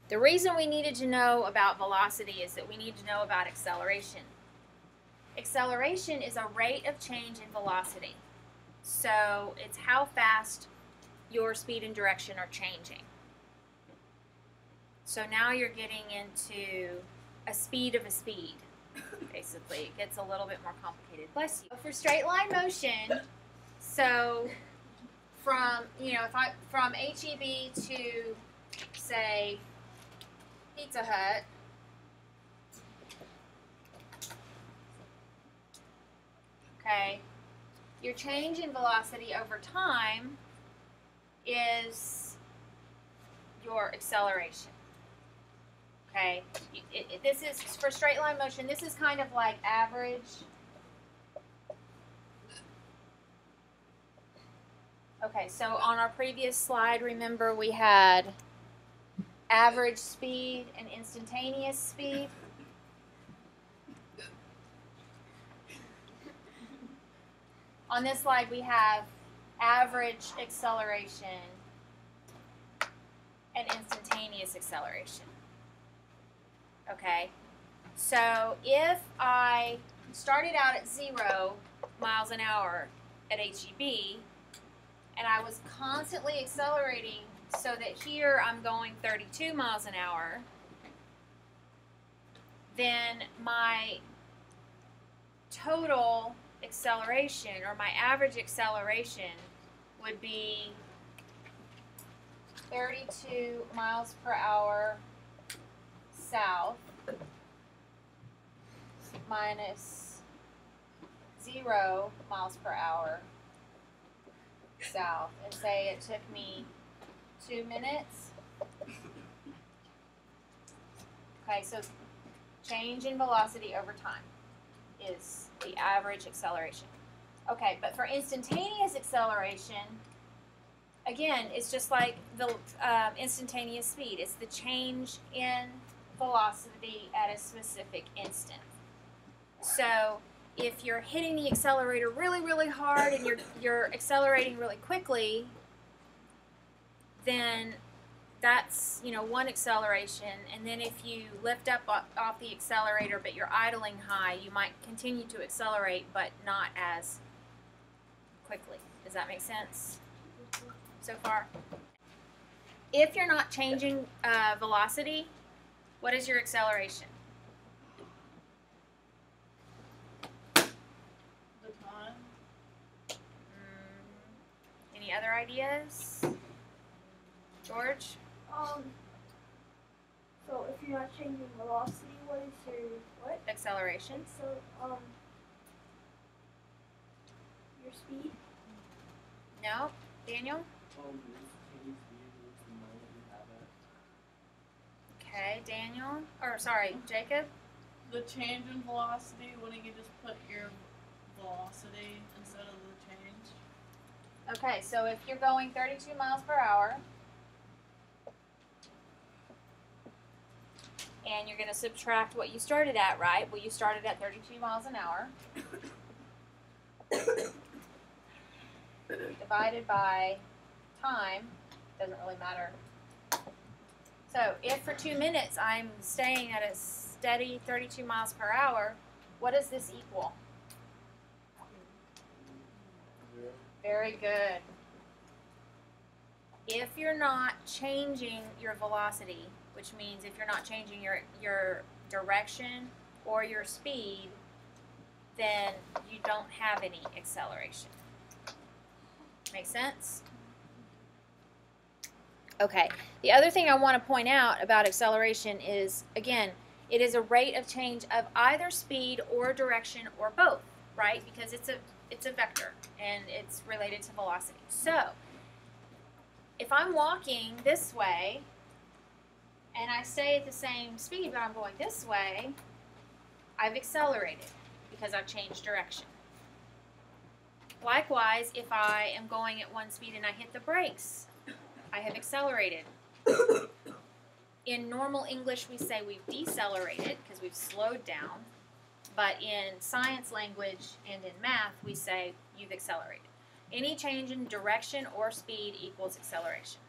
The reason we needed to know about velocity is that we need to know about acceleration. Acceleration is a rate of change in velocity. So it's how fast your speed and direction are changing. So now you're getting into a speed of a speed. Basically, it gets a little bit more complicated. Bless you. For straight line motion, so from from HEB to say Pizza Hut, okay, your change in velocity over time is your acceleration. Okay, this is for straight line motion. This is kind of like average. Okay, so on our previous slide, remember we had average speed and instantaneous speed. On this slide, we have average acceleration and instantaneous acceleration. Okay, so if I started out at 0 miles an hour at HEB, and I was constantly accelerating so that here I'm going 32 miles an hour, then my total acceleration, or my average acceleration, would be 32 miles per hour south minus 0 miles per hour south, and say it took me 2 minutes. Okay, so change in velocity over time is the average acceleration. Okay, but for instantaneous acceleration, again, it's just like the instantaneous speed. It's the change in velocity at a specific instant. So if you're hitting the accelerator really, really hard and you're accelerating really quickly, then that's one acceleration. And then if you lift up off the accelerator but you're idling high, you might continue to accelerate but not as quickly. Does that make sense so far? If you're not changing velocity, what is your acceleration? The time. Any other ideas? George? So if you're not changing velocity, what is your what? Acceleration. So your speed? No? Daniel? Okay, Daniel, or sorry, Jacob? The change in velocity, wouldn't you just put your velocity instead of the change? Okay, so if you're going 32 miles per hour, and you're going to subtract what you started at, right? Well, you started at 32 miles an hour. Divided by time, doesn't really matter. So if for 2 minutes I'm staying at a steady 32 miles per hour, what does this equal? 0. Very good. If you're not changing your velocity, which means if you're not changing your direction or your speed, then you don't have any acceleration. Make sense? Okay, the other thing I want to point out about acceleration is, again, it is a rate of change of either speed or direction or both, right? Because it's a vector and it's related to velocity. So, if I'm walking this way and I stay at the same speed but I'm going this way, I've accelerated because I've changed direction. Likewise, if I am going at one speed and I hit the brakes, I have accelerated. In normal English, we say we've decelerated because we've slowed down. But in science language and in math, we say you've accelerated. Any change in direction or speed equals acceleration.